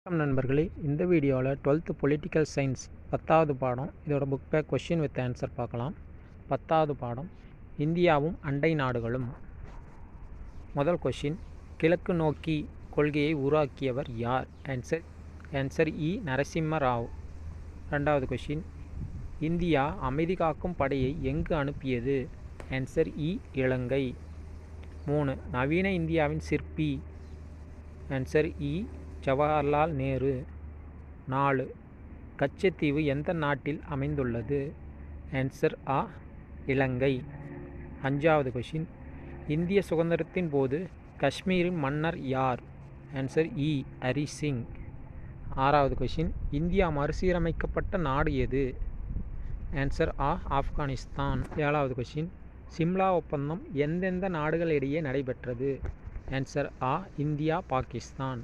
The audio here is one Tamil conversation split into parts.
வணக்கம் நண்பர்களே, இந்த வீடியோவில் 12th பொலிட்டிக்கல் சயின்ஸ் 10வது பாடம் இதோட book back question with answer பார்க்கலாம். 10வது பாடம் இந்தியாவும் அண்டை நாடுகளும். முதல் கொஷின், கிழக்கு நோக்கி கொள்கையை உருவாக்கியவர் யார்? ஆன்சர் இ. நரசிம்ம ராவ். ரெண்டாவது கொஷின், இந்தியா அமைதி காக்கும் படையை எங்கு அனுப்பியது? ஆன்சர் இ. இலங்கை. 3. நவீன இந்தியாவின் சிற்பி? ஆன்சர் இ. ஜவஹர்லால் நேரு. 4. கச்சத்தீவு எந்த நாட்டில் அமைந்துள்ளது? ஆன்சர் ஆ. இலங்கை. 5வது கொஷின், இந்திய சுதந்திரத்தின் போது காஷ்மீரின் மன்னர் யார்? ஆன்சர் இ. ஹரி சிங். 6வது கொஷின், இந்தியா மறுசீரமைக்கப்பட்ட நாடு எது? ஆன்சர் ஆ. ஆப்கானிஸ்தான். 7வது கொஷின், சிம்லா ஒப்பந்தம் எந்தெந்த நாடுகளிடையே நடைபெற்றது? ஆன்சர் ஆ. இந்தியா பாகிஸ்தான்.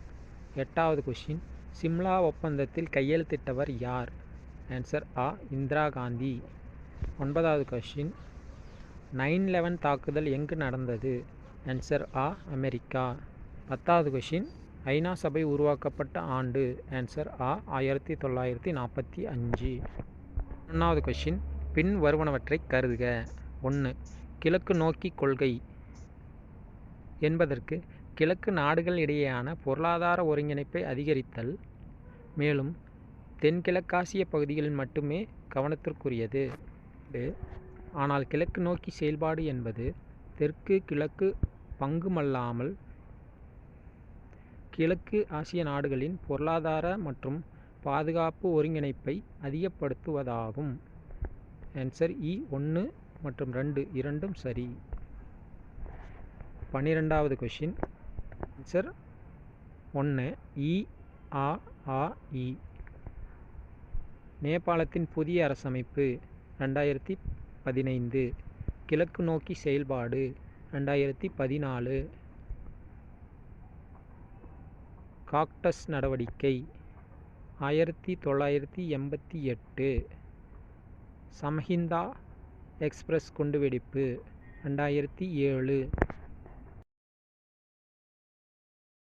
8வது கொஷின், சிம்லா ஒப்பந்தத்தில் கையெழுத்திட்டவர் யார்? ஆன்சர் ஆ. இந்திரா காந்தி. 9வது கொஷின், 9/11 தாக்குதல் எங்கு நடந்தது? ஆன்சர் ஆ. அமெரிக்கா. 10வது கொஷின், ஐநா சபை உருவாக்கப்பட்ட ஆண்டு? ஆன்சர் ஆ. 1945. 1வது கொஷின், பின் வருவனவற்றை கருதுக. 1. கிழக்கு நோக்கி கொள்கை என்பதற்கு கிழக்கு நாடுகள் இடையேயான பொருளாதார ஒருங்கிணைப்பை அதிகரித்தல், மேலும் தென்கிழக்காசிய பகுதிகளில் மட்டுமே கவனத்திற்குரியது. ஆனால் கிழக்கு நோக்கி செயல்பாடு என்பது தெற்கு கிழக்கு பங்குமல்லாமல் கிழக்கு ஆசிய நாடுகளின் பொருளாதார மற்றும் பாதுகாப்பு ஒருங்கிணைப்பை அதிகப்படுத்துவதாகும். ஆன்சர் இ. 1 மற்றும் 2 இரண்டும் சரி. 12வது கொஷின், ஆன்சர் 1 இ. ஆ. ஆ. இ. நேபாளத்தின் புதிய அரசமைப்பு 2015. கிழக்கு நோக்கி செயல்பாடு 2014. காக்டஸ் நடவடிக்கை 1988. சம்ஹிந்தா எக்ஸ்பிரஸ் குண்டுவெடிப்பு 2007.